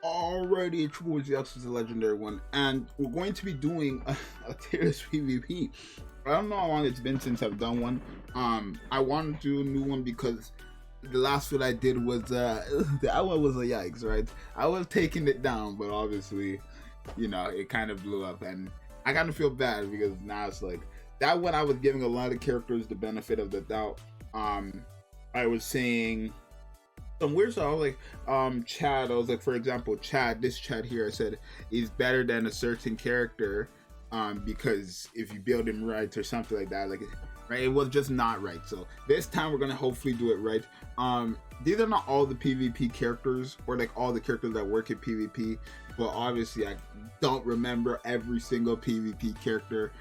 Already, Triple X is a legendary one, and we're going to be doing a tier list PvP. I don't know how long it's been since I've done one. I want to do a new one because the last one I did was that one was a yikes, right? I was taking it down, but obviously, it kind of blew up, and I kind of feel bad because now it's like that one I was giving a lot of characters the benefit of the doubt. I was saying some weird stuff. I was like, Chad. I was like, for example, Chad. This Chad here, I said is better than a certain character, because if you build him right or something like that, like, right, it was just not right. So this time we're gonna hopefully do it right. These are not all the PvP characters or like all the characters that work in PvP, but obviously I don't remember every single PvP character.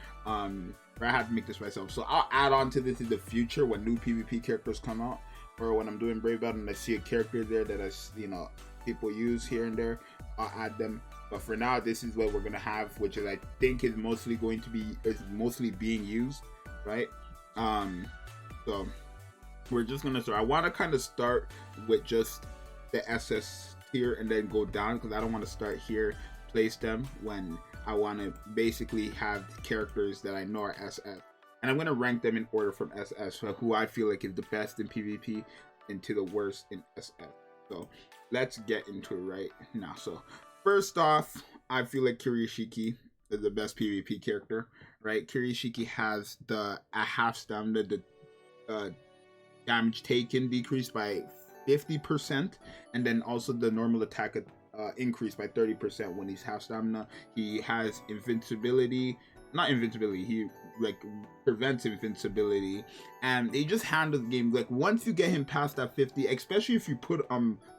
I have to make this myself. So I'll add on to this in the future when new PvP characters come out, or when I'm doing Brave Battle and I see a character there that people use here and there, I'll add them. But for now, this is what we're gonna have, which is I think is mostly being used, right? So we're just gonna start. I want to kind of start with just the SS tier and then go down because I don't want to start here, place them when I want to basically have characters that I know are SS. And I'm going to rank them in order from SS, so who I feel like is the best in PvP into the worst in SF. So let's get into it right now. So first off, I feel like Kirishiki is the best PvP character, right? Kirishiki has a half stamina, the damage taken decreased by 50%, and then also the normal attack increased by 30% when he's half stamina. He has invincibility, not invincibility, he like prevents invincibility, and he just handles the game. Like once you get him past that 50, especially if you put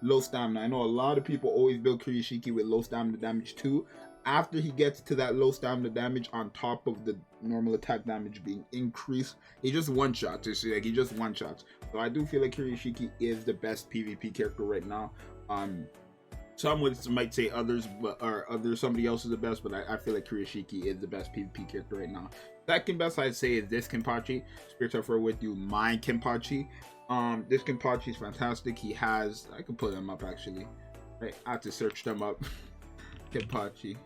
low stamina. I know a lot of people always build Kirishiki with low stamina damage too. After he gets to that low stamina damage on top of the normal attack damage being increased, he just one shots. Like he just one shots. So I do feel like Kirishiki is the best PvP character right now. Some might say others, somebody else is the best, but I feel like Kirishiki is the best PvP character right now. Second best I'd say is this Kenpachi. Spirits are for with you, my Kenpachi. This Kenpachi is fantastic. He has, I can put them up actually. Right, I have to search them up. Kenpachi.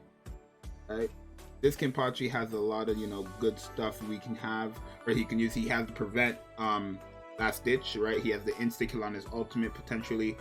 Right, this Kenpachi has a lot of good stuff we can have, or he can use. He has the prevent last ditch, right? He has the insta kill on his ultimate potentially.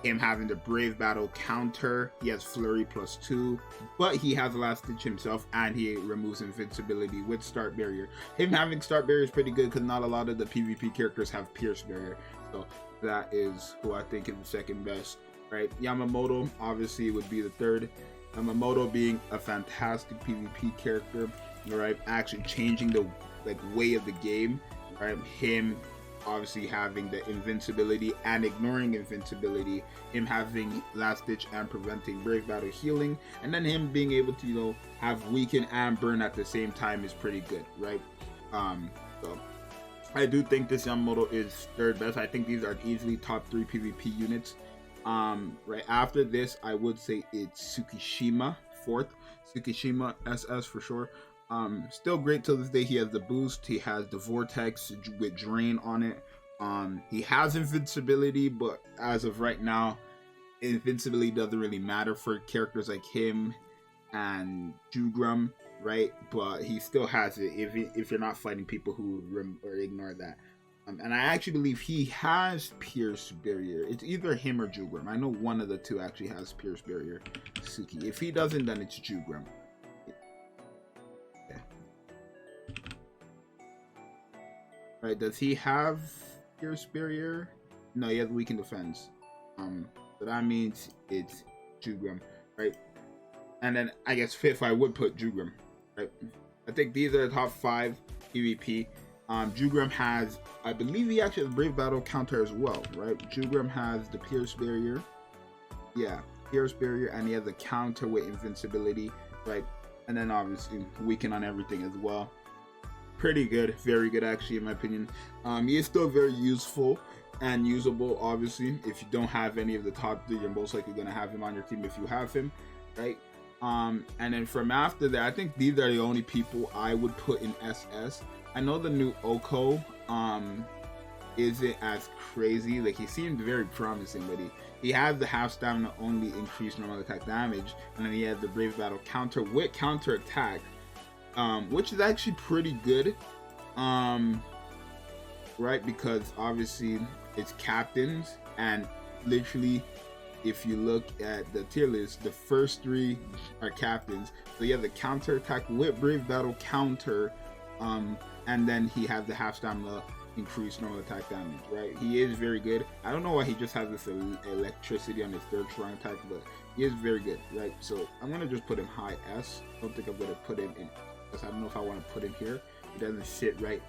Him having the Brave Battle counter, he has Flurry +2, but he has Last Ditch himself, and he removes invincibility with Start Barrier. Him having Start Barrier is pretty good because not a lot of the PvP characters have Pierce Barrier, so that is who I think is the second best, right? Yamamoto obviously would be the third. Yamamoto being a fantastic PvP character, right? Actually changing the way of the game, right? Him obviously having the invincibility and ignoring invincibility, him having Last Ditch and preventing Brave Battle healing, and then him being able to have weaken and burn at the same time is pretty good, right? So I do think this Yamamoto is third best. I think these are easily top 3 PvP units. Right after this, I would say it's Tsukishima fourth. Tsukishima SS for sure. Still great till this day. He has the boost, he has the vortex with drain on it. He has invincibility, but as of right now, invincibility doesn't really matter for characters like him and Jugram, right? But he still has it if you're not fighting people who ignore that. And I actually believe he has Pierce Barrier. It's either him or Jugram. I know one of the two actually has Pierce Barrier. Suki. If he doesn't, then it's Jugram. Right, does he have Pierce Barrier? No, he has Weakened Defense. So that means it's Jugram, right? And then I guess fifth, I would put Jugram, right? I think these are the top 5 PvP. Jugram has, I believe he actually has Brave Battle counter as well, right? Jugram has the Pierce Barrier. Yeah, Pierce Barrier, and he has a counter with invincibility, right? And then obviously weaken on everything as well. Pretty good, very good actually in my opinion. He is still very useful and usable. Obviously, if you don't have any of the top 3, you're most likely going to have him on your team if you have him, right? And then from after that, I think these are the only people I would put in SS. I know the new Oko isn't as crazy. Like he seemed very promising, but He has the half stamina only increased normal attack damage, and then he has the Brave Battle counter with counter attack, which is actually pretty good, right? Because obviously it's captains, and literally, if you look at the tier list, the first 3 are captains. So you have the counter attack with Brave Battle counter, and then he has the half stamina increased normal attack damage, right? He is very good. I don't know why he just has this electricity on his 3rd strong attack, but he is very good, right? So I'm gonna just put him high S. I don't think I'm gonna put him in, because I don't know if I want to put him here. It doesn't sit right,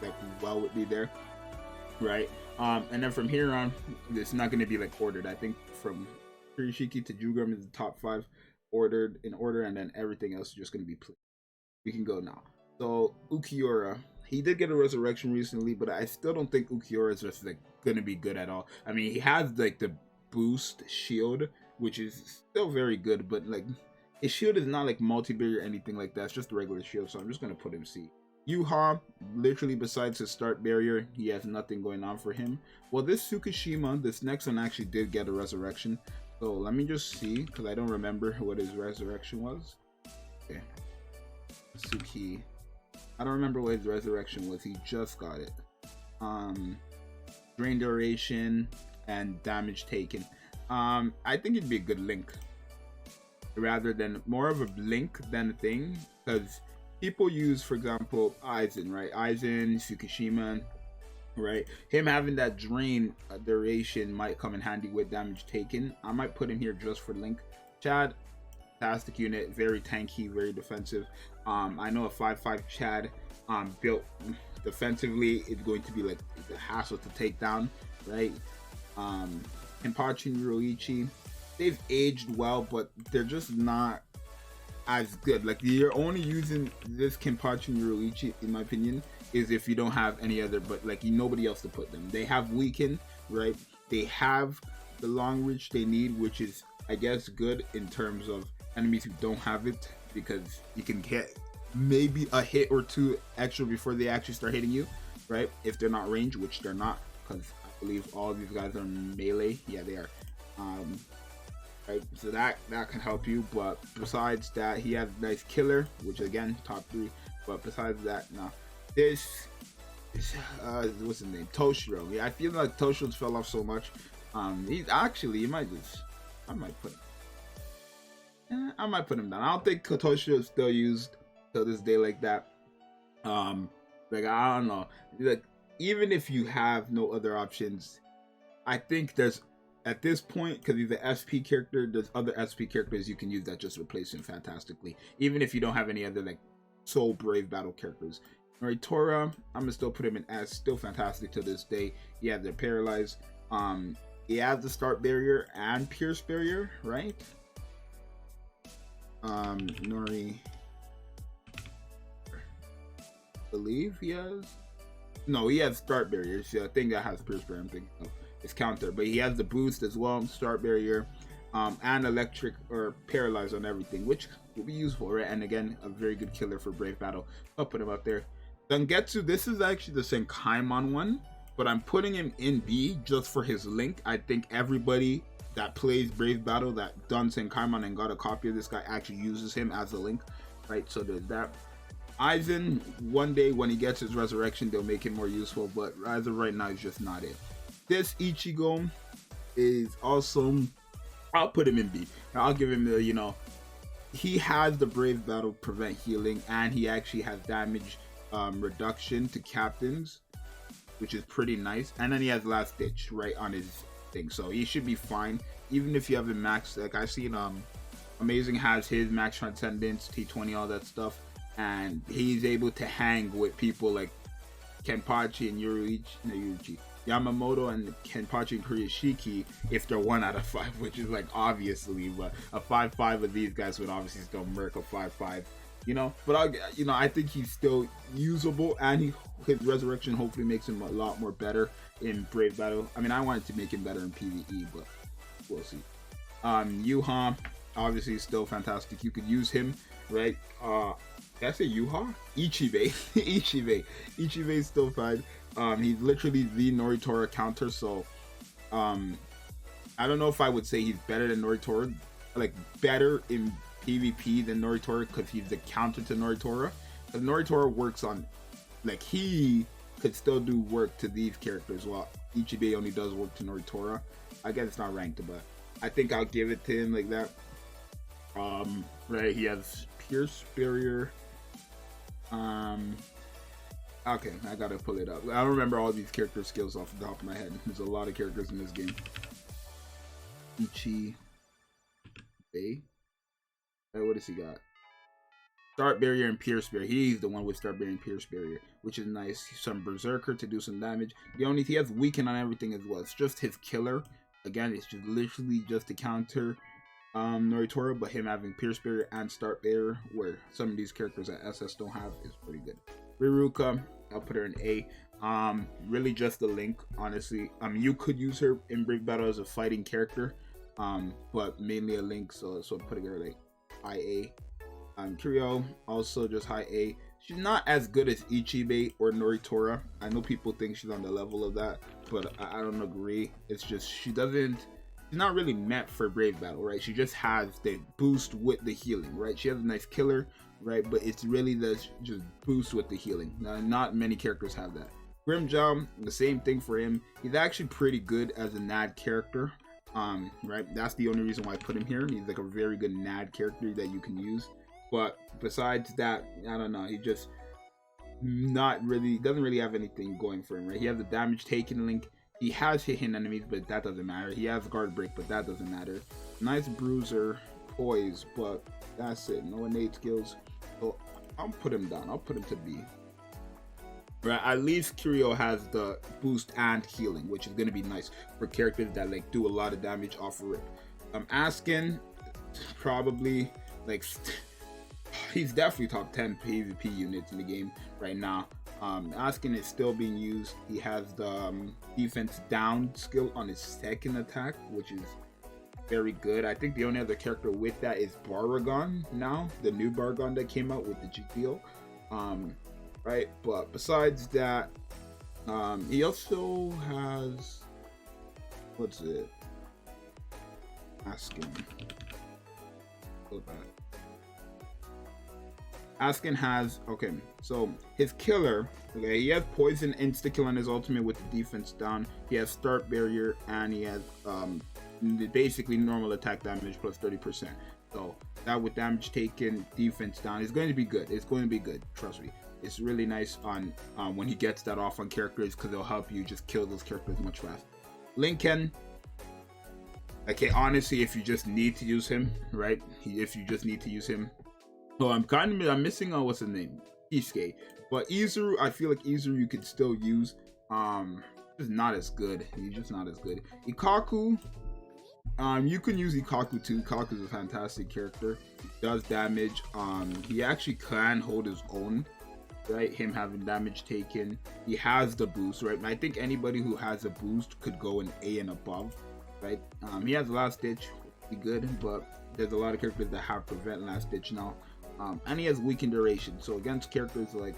like, well with me there, right? And then from here on, it's not gonna be like ordered. I think from Kirishiki to Jugram is the top 5 ordered in order, and then everything else is just gonna be played. We can go now. So Ukiura, he did get a resurrection recently, but I still don't think Ukiura is just like gonna be good at all. I mean, he has like the boost shield, which is still very good, but like his shield is not like multi-barrier or anything like that. It's just a regular shield, so I'm just gonna put him C. Yuha, literally besides his start barrier, he has nothing going on for him. Well, this Tsukishima, this next one actually did get a resurrection. So let me just see, because I don't remember what his resurrection was. Okay. Suki. I don't remember what his resurrection was. He just got it. Drain duration and damage taken. I think it'd be a good link, rather than more of a link than a thing, because people use, for example, Aizen, right? Aizen, Tsukishima, right? Him having that drain duration might come in handy with damage taken. I might put him here just for link. Chad, fantastic unit, very tanky, very defensive. I know a 5/5 Chad built defensively is going to be like the hassle to take down, right? Kenpachi and Yoruichi, they've aged well, but they're just not as good. Like, you're only using this Kenpachi and Yoruichi, in my opinion, is if you don't have any other, but like nobody else to put them. They have weaken, right? They have the long reach they need, which is, I guess, good in terms of enemies who don't have it, because you can get maybe a hit or 2 extra before they actually start hitting you, right? If they're not ranged, which they're not, because I believe all these guys are melee. Yeah, they are. Right, so that can help you. But besides that, he has nice killer, which again, top 3. But besides that, no. This what's his name? Toshiro. Yeah, I feel like Toshiro's fell off so much. He's actually, I might put him down. I don't think Toshiro is still used till this day like that. Like, I don't know. Like, even if you have no other options, I think there's, at this point, because he's an SP character, there's other SP characters you can use that just replace him fantastically. Even if you don't have any other like soul brave battle characters. Noritora, I'm gonna still put him in as still fantastic to this day. He has the paralyze. He has the start barrier and pierce barrier, right? Nori, I believe he has. No, he has start barrier. So I think that has pierce barrier. I'm thinking of his counter, but he has the boost as well, start barrier, and electric or paralyze on everything, which will be useful, right? And again, a very good killer for brave battle. I'll put him up there. Zangetsu, this is actually the Senkaimon one, but I'm putting him in B just for his link. I think everybody that plays brave battle that done Senkaimon and got a copy of this guy actually uses him as a link, right? So there's that. Aizen, one day when he gets his resurrection, they'll make him more useful, but as of right now, he's just not it. This Ichigo is awesome. I'll put him in B. I'll give him the, he has the brave battle prevent healing, and he actually has damage reduction to captains, which is pretty nice. And then he has last ditch right on his thing, so he should be fine. Even if you have him max, like I've seen Amazing has his max transcendence, T20, all that stuff, and he's able to hang with people like Kenpachi and Yamamoto and Kenpachi and Kurishiki if they're 1 out of 5, which is like obviously, but a 5/5 of these guys would obviously still murk a 5/5, but I think he's still usable, and his resurrection hopefully makes him a lot more better in brave battle. I mean, I wanted to make him better in PvE, but we'll see. Yuha obviously is still fantastic. You could use him, right? Did I say Yuha? Ichibe. Ichibe is still fine. He's literally the Noritora counter, so I I don't know if I would say he's better than Noritora, like better in PvP than Noritora, because he's the counter to Noritora. Because Noritora works on, like, he could still do work to these characters, while Ichibe only does work to Noritora. I guess it's not ranked, but I think I'll give it to him like that. Right, he has Pierce Barrier. Okay, I gotta pull it up. I don't remember all these character skills off the top of my head. There's a lot of characters in this game. Ichibe. What does he got? Start Barrier and Pierce Barrier. He's the one with Start Barrier and Pierce Barrier, which is nice. Some Berserker to do some damage. He has Weaken on everything as well. It's just his killer. Again, it's just literally just to counter Noritora, but him having Pierce Barrier and Start Barrier, where some of these characters that SS don't have, is pretty good. Riruka, I'll put her in A. Really just the Link, honestly. You could use her in Brave Battle as a fighting character, but mainly a Link, so I'm putting her like high A. Kiryu, also just high A. She's not as good as Ichibe or Noritora. I know people think she's on the level of that, but I don't agree. It's just she's not really meant for Brave Battle, right? She just has the boost with the healing, right? She has a nice killer, right? But it's really the just boost with the healing. Now, not many characters have that. Grimjaw, the same thing for him. He's actually pretty good as a NAD character, right? That's the only reason why I put him here. He's like a very good NAD character that you can use. But besides that, I don't know. He just doesn't really have anything going for him, right? He has the damage taken Link. He has hit-hit enemies, but that doesn't matter. He has guard break, but that doesn't matter. Nice bruiser, poise, but that's it. No innate skills. So I'll put him down. I'll put him to B. Right, at least Kiryu has the boost and healing, which is gonna be nice for characters that like do a lot of damage off of rip. Askin, probably like he's definitely top 10 PvP units in the game right now. Askin is still being used. He has the defense down skill on his second attack, which is very good. I think the only other character with that is Baragon now, the new Baragon that came out with the GTO. Right, but besides that, he also has, what's it? Askin. Go back. Askin has, okay, so his killer, okay, he has poison insta kill on his ultimate with the defense down. He has Start Barrier, and he has basically normal attack damage plus 30%. So that with damage taken, defense down, is going to be good. It's going to be good, trust me. It's really nice on when he gets that off on characters, because it'll help you just kill those characters much faster. Lincoln, okay, honestly, if you just need to use him, right? If you just need to use him. So I'm missing on what's his name, Isuke, but Izuru, I feel like Izuru you could still use. Just not as good. He's just not as good. Ikaku, you can use Ikaku too. Ikaku is a fantastic character. He does damage. He actually can hold his own, right? Him having damage taken. He has the boost, right? I think anybody who has a boost could go in A and above, right? He has Last Ditch, be good, but there's a lot of characters that have Prevent Last Ditch now. And he has Weaken Duration, so against characters like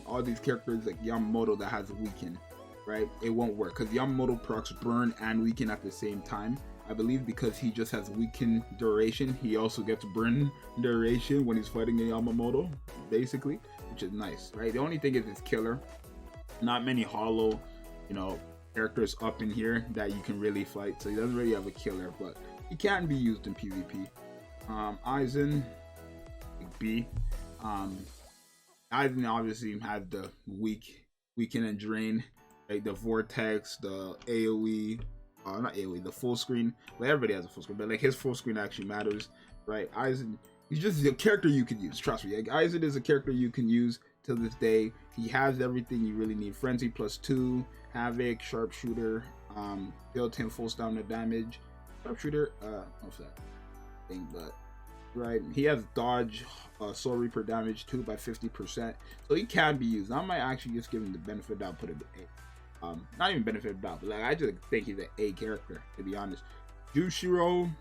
all these characters like Yamamoto that has Weaken, right? It won't work because Yamamoto procs Burn and Weaken at the same time. I believe because he just has Weaken Duration, he also gets Burn Duration when he's fighting a Yamamoto, basically, which is nice, right? The only thing is his killer. Not many hollow, characters up in here that you can really fight, so he doesn't really have a killer, but he can be used in PvP. Aizen, B. Aizen obviously had the weaken and drain, like the vortex, the AoE, not AoE, the full screen. Like everybody has a full screen, but like his full screen actually matters, right? Aizen, he's just a character you can use. Trust me, like Aizen is a character you can use till this day. He has everything you really need: Frenzy +2, Havoc, Sharpshooter, built-in full stamina damage. Sharpshooter, what's that thing? But right, he has dodge, Soul Reaper damage too by 50%, so he can be used. I might actually just give him the benefit of doubt, put him in A. Not even benefit of doubt, but like I just think he's an A character, to be honest. Jushiro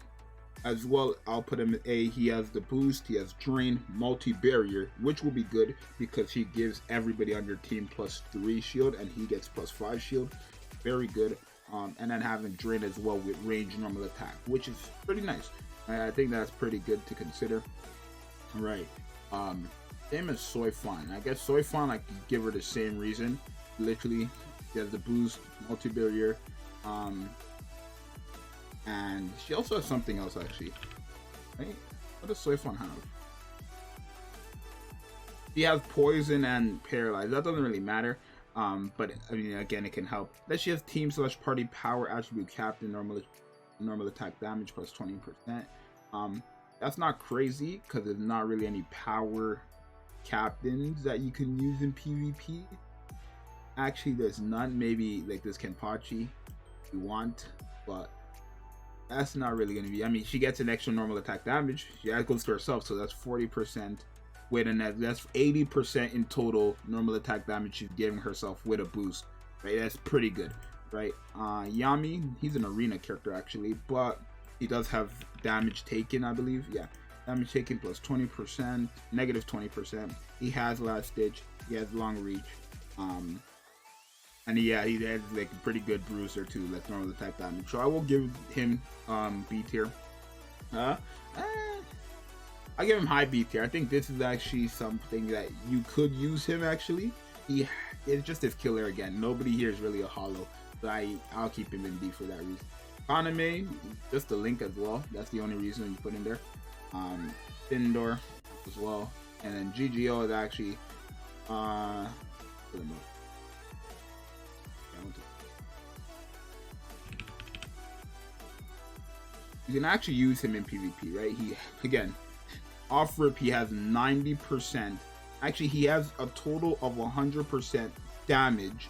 as well, I'll put him in A. He has the boost, he has drain, multi-barrier, which will be good because he gives everybody on your team +3 shield and he gets +5 shield. Very good. and then having Drain as well with range normal attack, which is pretty nice. I think that's pretty good to consider. All right. Same as Soy Fawn. I guess Soy Fawn, I could give her the same reason. Literally, she has the boost, multi-barrier, and she also has something else actually. Right? What does Soy Fawn have? She has poison and paralyze. That doesn't really matter. But I mean, again, it can help. Then she has team / party power attribute captain normal attack damage plus 20%. That's not crazy because there's not really any power captains that you can use in PvP. Actually, there's none. Maybe like this Kenpachi if you want, but that's not really gonna be. I mean, she gets an extra normal attack damage. She goes to herself, so that's 40%. With an that's 80% in total normal attack damage she's giving herself with a boost. Right, that's pretty good. Right, Yami, he's an arena character actually, but he does have damage taken, I believe. Yeah, damage taken plus 20%, negative 20%. He has last ditch. He has long reach. And yeah, he has like a pretty good bruiser too, like normal attack damage. So I will give him B tier. I give him high B tier. I think this is actually something that you could use him actually. It's just his killer again. Nobody here is really a hollow, so I'll keep him in B for that reason. Kaname, just the link as well. That's the only reason you put in there. Findor as well, and then GGO is actually you can actually use him in PvP, right? He again, off rip, he has 90%. Actually, he has a total of 100% damage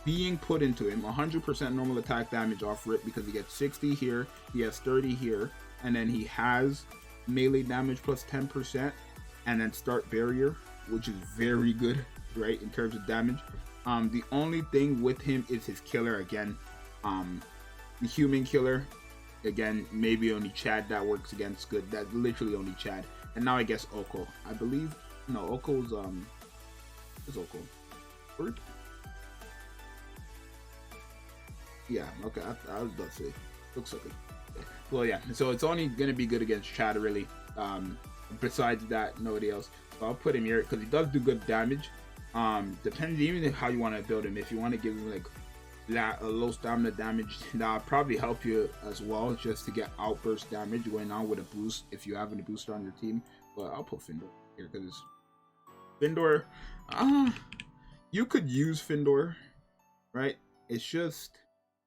being put into him. 100% normal attack damage off rip because he gets 60 here, he has 30 here, and then he has melee damage plus 10%, and then start barrier, which is very good, right, in terms of damage. The only thing with him is his killer again. The human killer, again, maybe only Chad that works against good. That's literally only Chad. And now I guess Oko. I believe no, Oko's is Oko. Bird? Yeah, okay. I was about to say. Looks like it. Well, yeah. So it's only gonna be good against Chad, really. Besides that, nobody else. So I'll put him here because he does do good damage. Depends even how you want to build him. If you want to give him like that low stamina damage, that'll probably help you as well, just to get outburst damage going on with a boost if you have any booster on your team. But I'll put Findor here because Findor, you could use Findor, right? It's just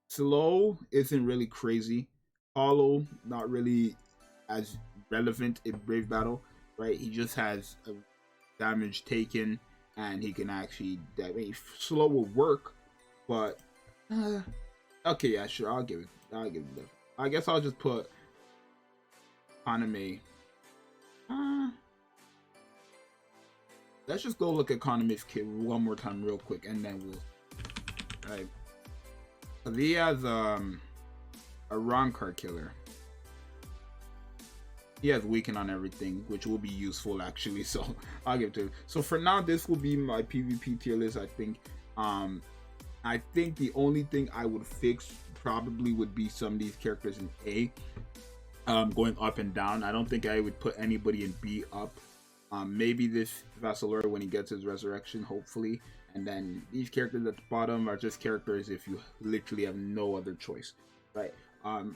slow isn't really crazy. Hollow, not really as relevant in Brave Battle, right? He just has a damage taken, and he can actually, slow will work, but okay, yeah, sure, I'll give it that. I guess I'll just put Kaname. Let's just go look at Kaname's kit one more time real quick, and then we'll. Right. He has a Rankar killer. He has weaken on everything, which will be useful actually. So I'll give it to him. So for now, this will be my PvP tier list. I think. I think the only thing I would fix probably would be some of these characters in A, going up and down. I don't think I would put anybody in B up. Maybe this Vassalor when he gets his resurrection, hopefully. And then these characters at the bottom are just characters if you literally have no other choice, right?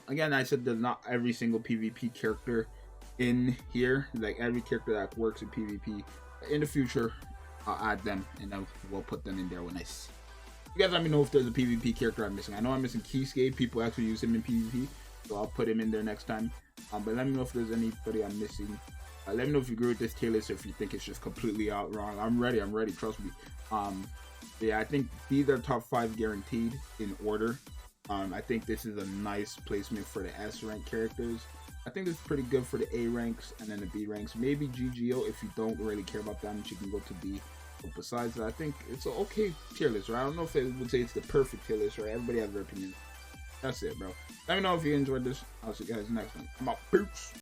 Again, I said there's not every single PvP character in here. Like every character that works in PvP. In the future, I'll add them and then we'll put them in there when I see. You guys let me know if there's a PvP character I'm missing. I know I'm missing Keyscape. People actually use him in PvP, so I'll put him in there next time. But let me know if there's anybody I'm missing. Let me know if you agree with this tier list or if you think it's just completely out wrong. I'm ready, trust me. Yeah, I think these are top 5 guaranteed in order. I think this is a nice placement for the S rank characters. I think this is pretty good for the A ranks and then the B ranks. Maybe GGO, if you don't really care about damage, you can go to B. But besides that, I think it's an okay tier list, right? I don't know if it would say it's the perfect tier list, right? Everybody has their opinion. That's it, bro. Let me know if you enjoyed this. I'll see you guys next time. I'm out. Peace.